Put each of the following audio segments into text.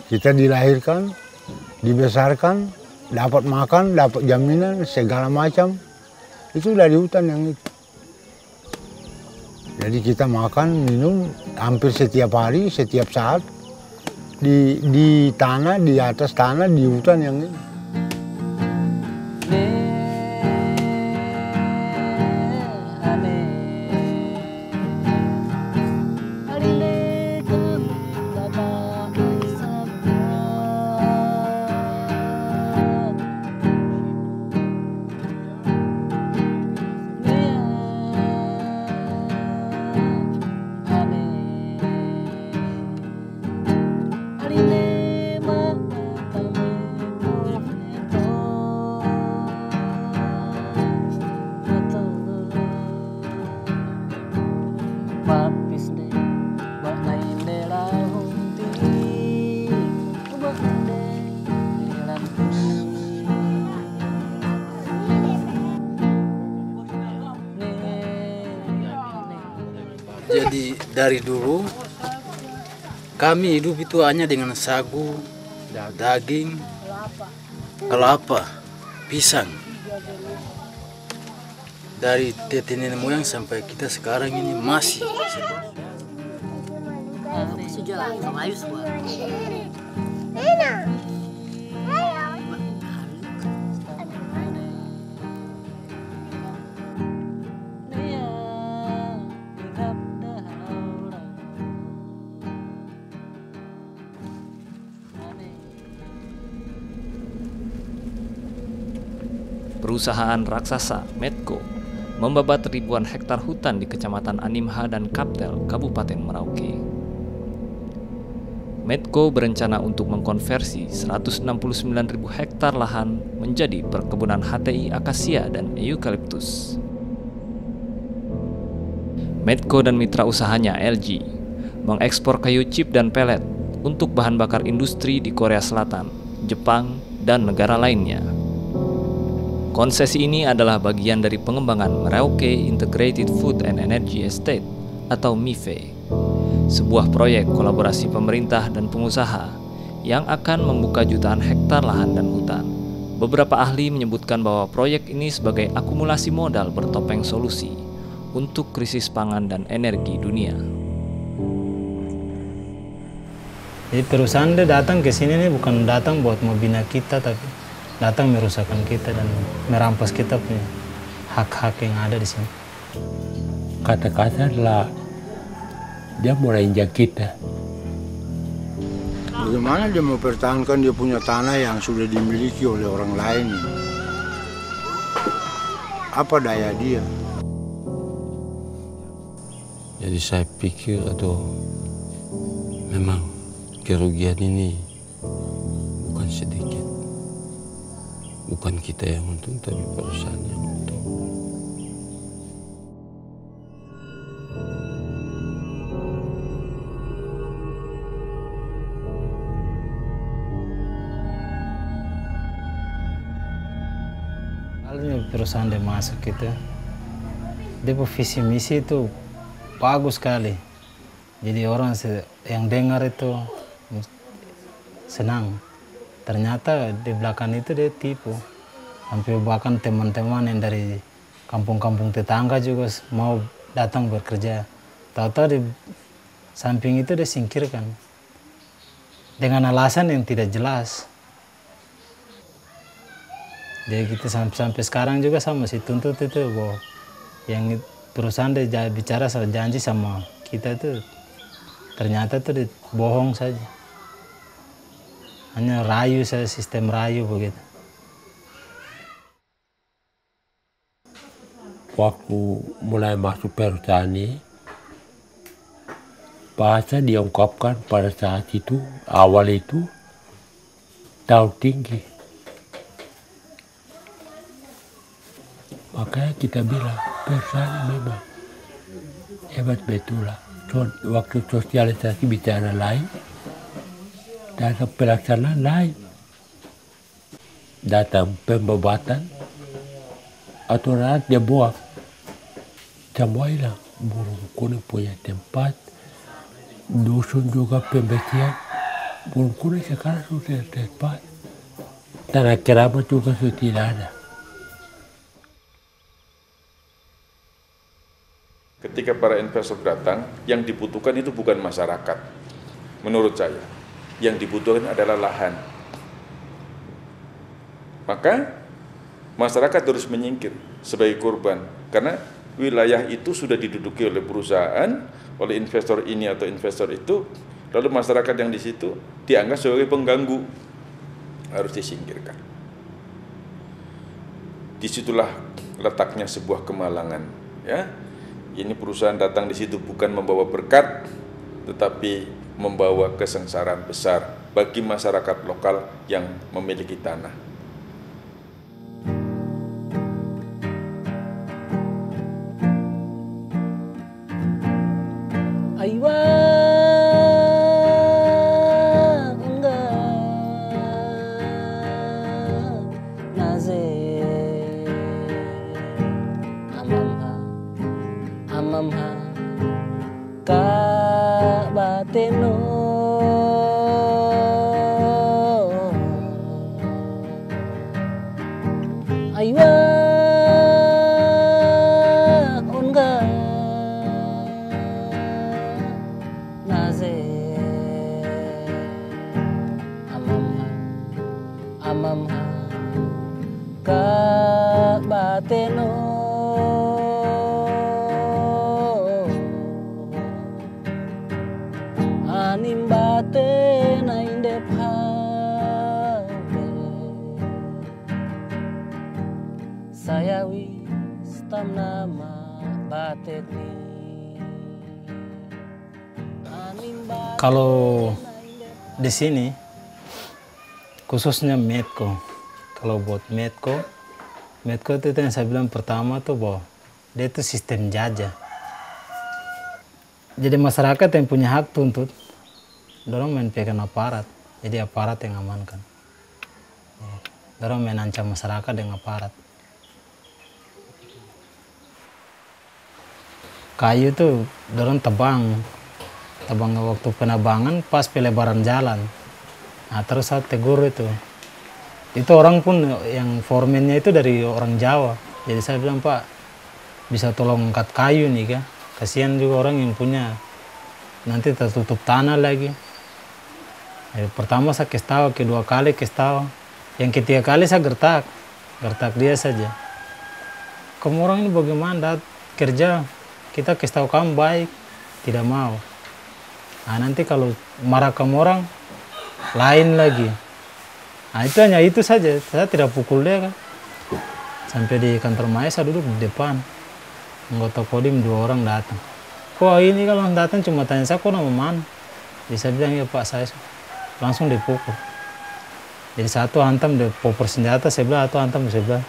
Kita dilahirkan, dibesarkan, dapat makan, dapat jaminan, segala macam. Itu dari hutan yang itu. Jadi kita makan, minum hampir setiap hari, setiap saat. Di tanah, di atas tanah, di hutan yang ini. Jadi dari dulu kami hidup itu hanya dengan sagu, daging, kelapa, pisang. Dari tete nenek moyang sampai kita sekarang ini masih. Perusahaan raksasa Medco membabat ribuan hektar hutan di Kecamatan Animha dan Kaptel, Kabupaten Merauke. Medco berencana untuk mengkonversi 169.000 hektar lahan menjadi perkebunan HTI akasia dan eukaliptus. Medco dan mitra usahanya LG mengekspor kayu chip dan pelet untuk bahan bakar industri di Korea Selatan, Jepang, dan negara lainnya. Konsesi ini adalah bagian dari pengembangan Merauke Integrated Food and Energy Estate atau MIFE, sebuah proyek kolaborasi pemerintah dan pengusaha yang akan membuka jutaan hektar lahan dan hutan. Beberapa ahli menyebutkan bahwa proyek ini sebagai akumulasi modal bertopeng solusi untuk krisis pangan dan energi dunia. Jadi perusahaan dia datang ke sini nih bukan datang buat membina kita, tapi datang merusakkan kita dan merampas kita punya hak-hak yang ada di sini. Kata-kata adalah dia mau injak kita. Bagaimana dia mau pertahankan dia punya tanah yang sudah dimiliki oleh orang lain? Apa daya dia? Jadi saya pikir atau memang kerugian ini bukan sedikit. Bukan kita yang untung, tapi perusahaan yang untung. Kalau perusahaan dia masuk gitu, dia visi misi itu bagus sekali. Jadi orang yang dengar itu senang. Ternyata di belakang itu dia tipu. Sampai bahkan teman-teman yang dari kampung-kampung tetangga juga mau datang bekerja. Tahu-tahu di samping itu dia singkirkan. Dengan alasan yang tidak jelas. Jadi kita sampai sekarang juga sama masih tuntut itu bahwa yang perusahaan dia bicara soal janji sama kita itu ternyata itu bohong saja. Hanya rayu saja, sistem rayu begitu. Waktu mulai masuk perusahaan ini, bahasa diungkapkan pada saat itu, awal itu, terlalu tinggi. Makanya kita bilang, perusahaan memang hebat betul lah. Waktu sosialisasi bicara lain, datang pelaksanaan lain, datang pembebatan atau rakyat dia buang, semua hilang. Burung kuning punya tempat, dusun juga pembersihan, Bungkulu sekarang sudah tepat. Tanah keramat juga sudah tidak ada. Ketika para investor datang, yang dibutuhkan itu bukan masyarakat. Menurut saya, yang dibutuhkan adalah lahan. Maka masyarakat harus menyingkir sebagai korban, karena wilayah itu sudah diduduki oleh perusahaan, oleh investor ini atau investor itu, lalu masyarakat yang di situ dianggap sebagai pengganggu, harus disingkirkan. Disitulah letaknya sebuah kemalangan. Ya, ini perusahaan datang di situ bukan membawa berkat, tetapi membawa kesengsaraan besar bagi masyarakat lokal yang memiliki tanah. Aywa enggak naze amamha ka bateno aywa amamha ka bateno anim bate na indep habe sayawi stam nama batetni. Kalau di sini khususnya Medco, kalau buat Medco itu yang saya bilang pertama tuh bahwa dia itu sistem jajah. Jadi masyarakat yang punya hak tuntut, dorong main pegang aparat, jadi aparat yang amankan. Dorong main ancam masyarakat dengan aparat. Kayu tuh dorong tebang waktu penebangan pas pelebaran jalan. Nah, terus saya tegur itu orang pun yang foremannya itu dari orang Jawa. Jadi saya bilang, Pak, bisa tolong angkat kayu nih kan, kasihan juga orang yang punya, nanti tertutup tanah lagi. Jadi, pertama saya kasih tahu, kedua kali kasih tahu, yang ketiga kali saya gertak dia saja. Kamu orang ini bagaimana kerja, kita kasih tahu kamu baik, tidak mau. Nah, nanti kalau marah kamu orang, lain lagi. Nah, itu hanya itu saja, saya tidak pukul dia kan. Sampai di kantor Maya saya duduk di depan. Anggota Kodim 2 orang datang. Kok ini kalau datang cuma tanya saya, kok nama mana? Jadi saya bilang, ya Pak, saya langsung dipukul. Jadi satu hantam di popor senjata sebelah, satu hantam di sebelah.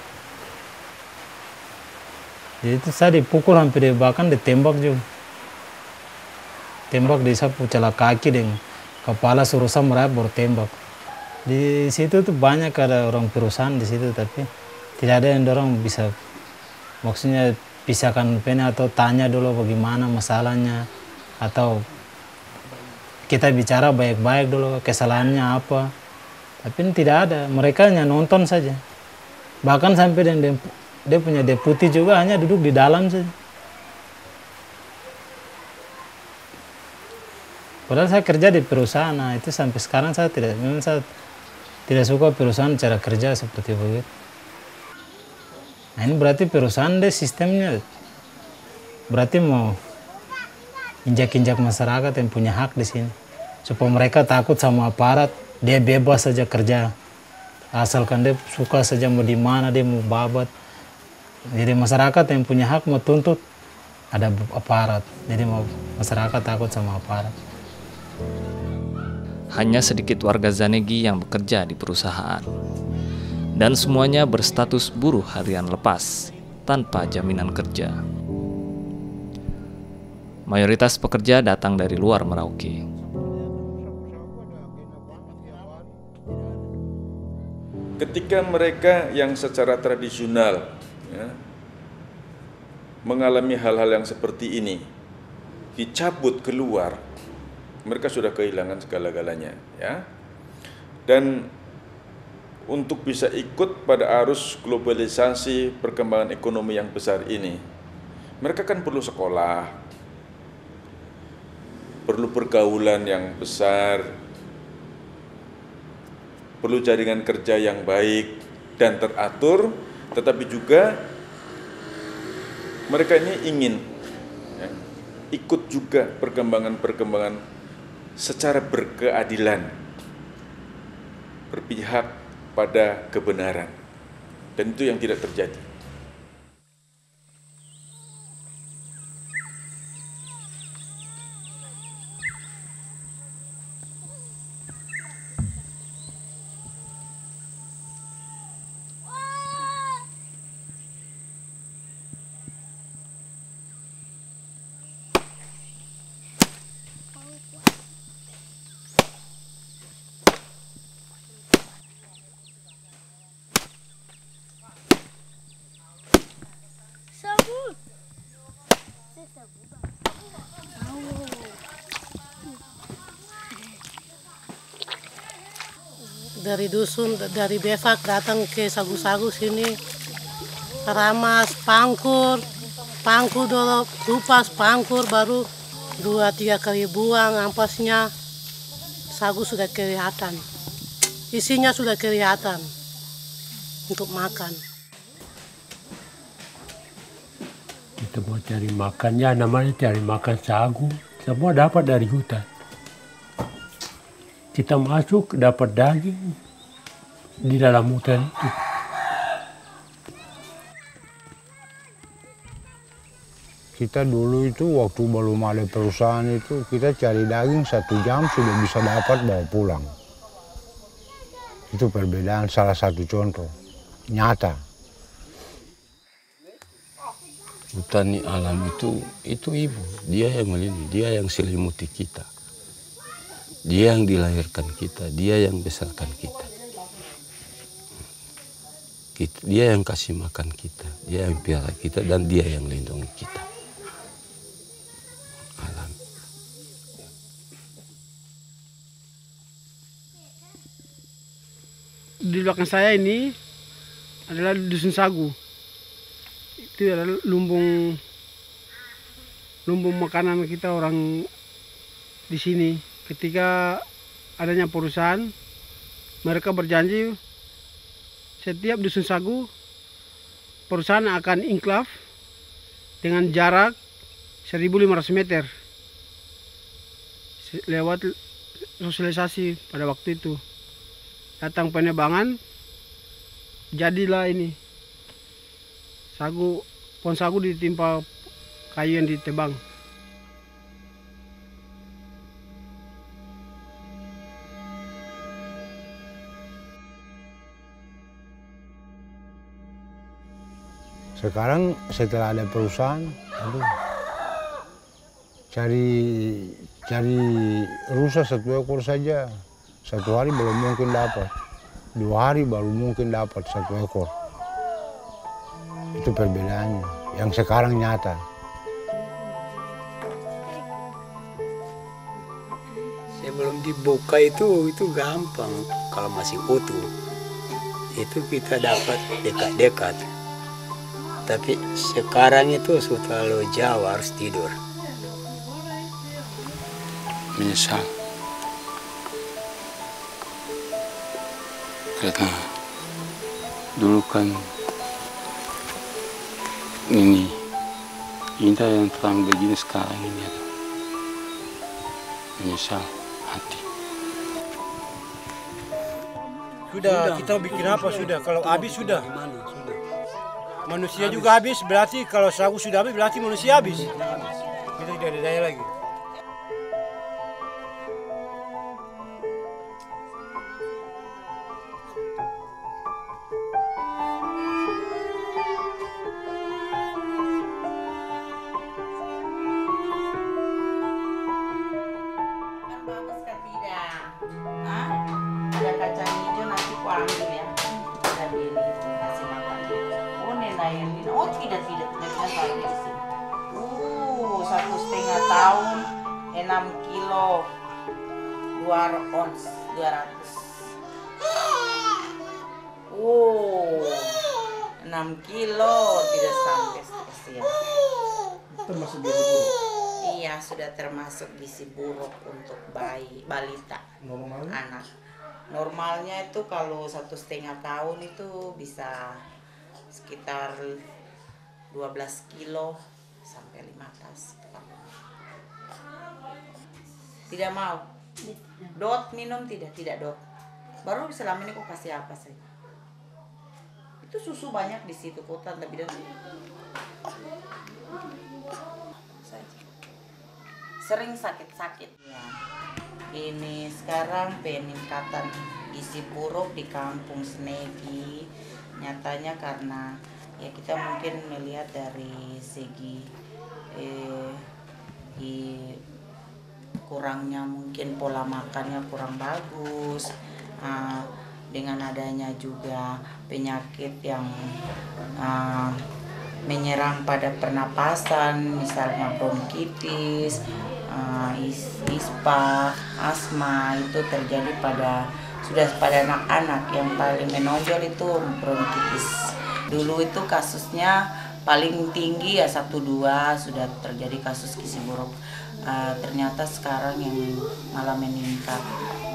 Jadi itu saya dipukul hampir bahkan ditembak juga. Tembak di sapu celak kaki dengan kepala suruh saya merayap baru tembak. Di situ tuh banyak ada orang perusahaan di situ, tapi tidak ada yang dorong bisa, maksudnya pisahkan pena atau tanya dulu bagaimana masalahnya, atau kita bicara baik-baik dulu kesalahannya apa. Tapi ini tidak ada, mereka hanya nonton saja. Bahkan sampai dia punya deputi juga hanya duduk di dalam saja. Padahal saya kerja di perusahaan, nah itu sampai sekarang saya tidak suka perusahaan cara kerja seperti begitu. Nah ini berarti perusahaan deh sistemnya, berarti mau injak-injak masyarakat yang punya hak di sini, supaya mereka takut sama aparat, dia bebas saja kerja, asalkan dia suka saja mau di mana dia mau babat. Jadi masyarakat yang punya hak mau tuntut, ada aparat, jadi mau masyarakat takut sama aparat. Hanya sedikit warga Zanegi yang bekerja di perusahaan. Dan semuanya berstatus buruh harian lepas, tanpa jaminan kerja. Mayoritas pekerja datang dari luar Merauke. Ketika mereka yang secara tradisional ya, mengalami hal-hal yang seperti ini, dicabut keluar, mereka sudah kehilangan segala-galanya, ya. Dan untuk bisa ikut pada arus globalisasi perkembangan ekonomi yang besar ini, mereka kan perlu sekolah, perlu pergaulan yang besar, perlu jaringan kerja yang baik dan teratur, tetapi juga mereka ini ingin ikut juga perkembangan-perkembangan secara berkeadilan, berpihak pada kebenaran, dan itu yang tidak terjadi. Dari dusun, dari Befak datang ke Sagu-Sagu sini, ramas, pangkur dulu, kupas, pangkur, baru 2-3 kali buang ampasnya, sagu sudah kelihatan. Isinya sudah kelihatan untuk makan. Kita mau cari makan, ya namanya cari makan sagu, semua dapat dari hutan. Kita masuk dapat daging di dalam hutan itu. Kita dulu itu waktu belum ada perusahaan itu, kita cari daging 1 jam sudah bisa dapat bawa pulang. Itu perbedaan, salah satu contoh nyata. Hutan alam itu ibu, dia yang melindungi, dia yang selimuti kita. Dia yang dilahirkan kita, dia yang besarkan kita. Dia yang kasih makan kita, dia yang piara kita, dan dia yang lindungi kita. Alam. Di belakang saya ini adalah Dusun Sagu. Itu adalah lumbung makanan kita orang di sini. Ketika adanya perusahaan, mereka berjanji setiap Dusun Sagu perusahaan akan inklaf dengan jarak 1.500 meter lewat sosialisasi pada waktu itu. Datang penebangan, jadilah ini sagu, pohon sagu ditimpa kayu yang ditebang. Sekarang setelah ada perusahaan, cari rusa 1 ekor saja, 1 hari belum mungkin dapat, 2 hari baru mungkin dapat 1 ekor. Itu perbedaannya, yang sekarang nyata. Sebelum dibuka itu gampang, kalau masih utuh itu kita dapat dekat-dekat. Tapi sekarang itu sudah terlalu jauh, harus tidur. Menyesal. Karena dulu kan ini indah yang terang begini, sekarang ini ada. Menyesal hati. Sudah, kita bikin apa sudah? Kalau habis sudah. Manusia juga habis, berarti kalau sagu sudah habis berarti manusia habis. Kita tidak ada daya lagi. Bagus kan tidak? Hah? Ada kacang hijau nanti ku ambil ya. Kita beli kasih makan. Oh Nena Irwin, oh tidak taruh di sini. 1,5 tahun, 6 kilo, 2 ons, 200. 6 kilo tidak sampai spesial. Termasuk gizi buruk? Iya, sudah termasuk gizi buruk untuk bayi, balita, anak. Normalnya itu kalau 1,5 tahun itu bisa sekitar 12 kilo sampai 15. Tidak mau? Dot minum tidak dot. Baru selama ini kok kasih apa sih? Itu susu banyak di situ kota tapi dan sering sakit-sakit ya. Ini sekarang peningkatan gizi buruk di kampung Snegi nyatanya karena ya kita mungkin melihat dari segi kurangnya mungkin pola makannya kurang bagus, dengan adanya juga penyakit yang menyerang pada pernapasan misalnya bronkitis, ispa, asma itu terjadi pada anak-anak. Yang paling menonjol itu bronkitis. Dulu itu kasusnya paling tinggi ya 1-2 sudah terjadi kasus gizi buruk. Ternyata sekarang yang malah meningkat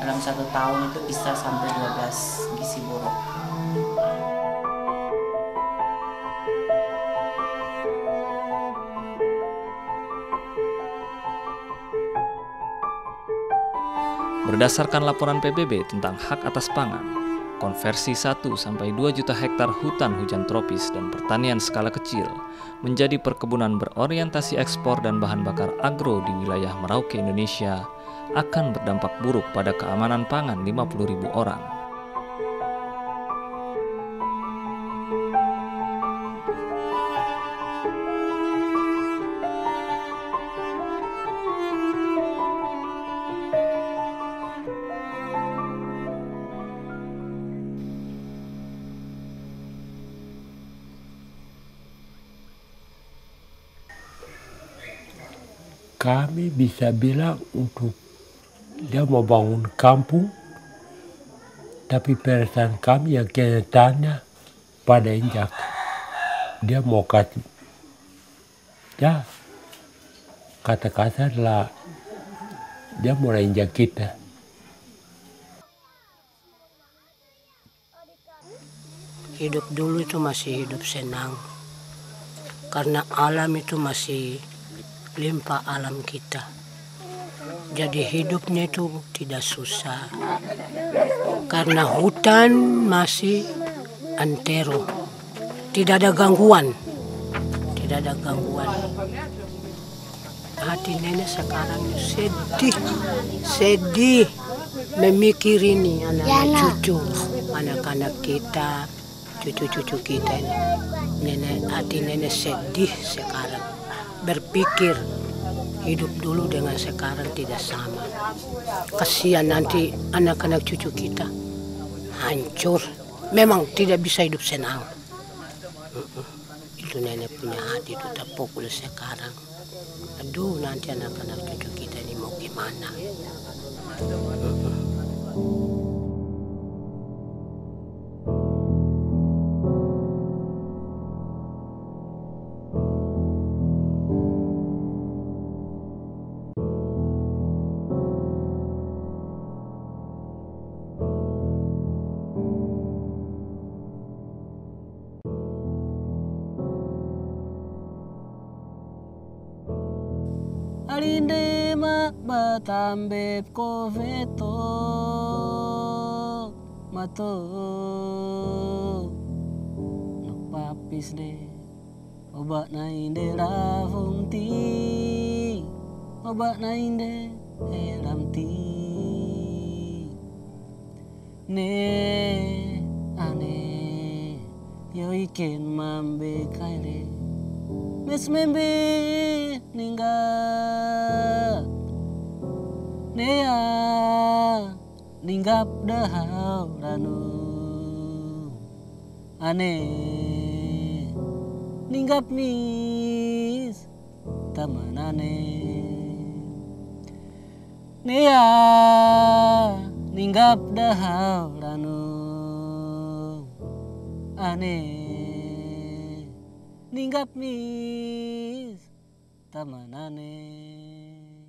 dalam 1 tahun itu bisa sampai 12 gizi buruk. Berdasarkan laporan PBB tentang hak atas pangan, konversi 1-2 juta hektar hutan hujan tropis dan pertanian skala kecil menjadi perkebunan berorientasi ekspor dan bahan bakar agro di wilayah Merauke, Indonesia akan berdampak buruk pada keamanan pangan 50.000 orang. Kami bisa bilang untuk dia mau bangun kampung, tapi perasaan kami yang kenyataannya pada injak. Dia mau kasih, ya kata-kata adalah dia mau injak kita. Hidup dulu itu masih hidup senang, karena alam itu masih limpah alam kita. Jadi hidupnya itu tidak susah. Karena hutan masih antero. Tidak ada gangguan. Tidak ada gangguan. Hati nenek sekarang sedih memikir ini anak-anak cucu, anak-anak kita, cucu-cucu kita ini. Hati nenek sedih sekarang. Berpikir hidup dulu dengan sekarang tidak sama. Kasihan nanti anak-anak cucu kita hancur. Memang tidak bisa hidup senang. Itu nenek punya hati itu terpukul sekarang. Aduh, nanti anak-anak cucu kita ini mau gimana? Alinde mak batambep koveto mato nok papis de oba na inde lavong ti oba na inde elam ti ne ane yo iken mambe kaile mes membe ninggap nea ninggap dahau ranu ane ninggap mis taman ane nea ninggap dahau ranu aneh ninggap mis taman aneh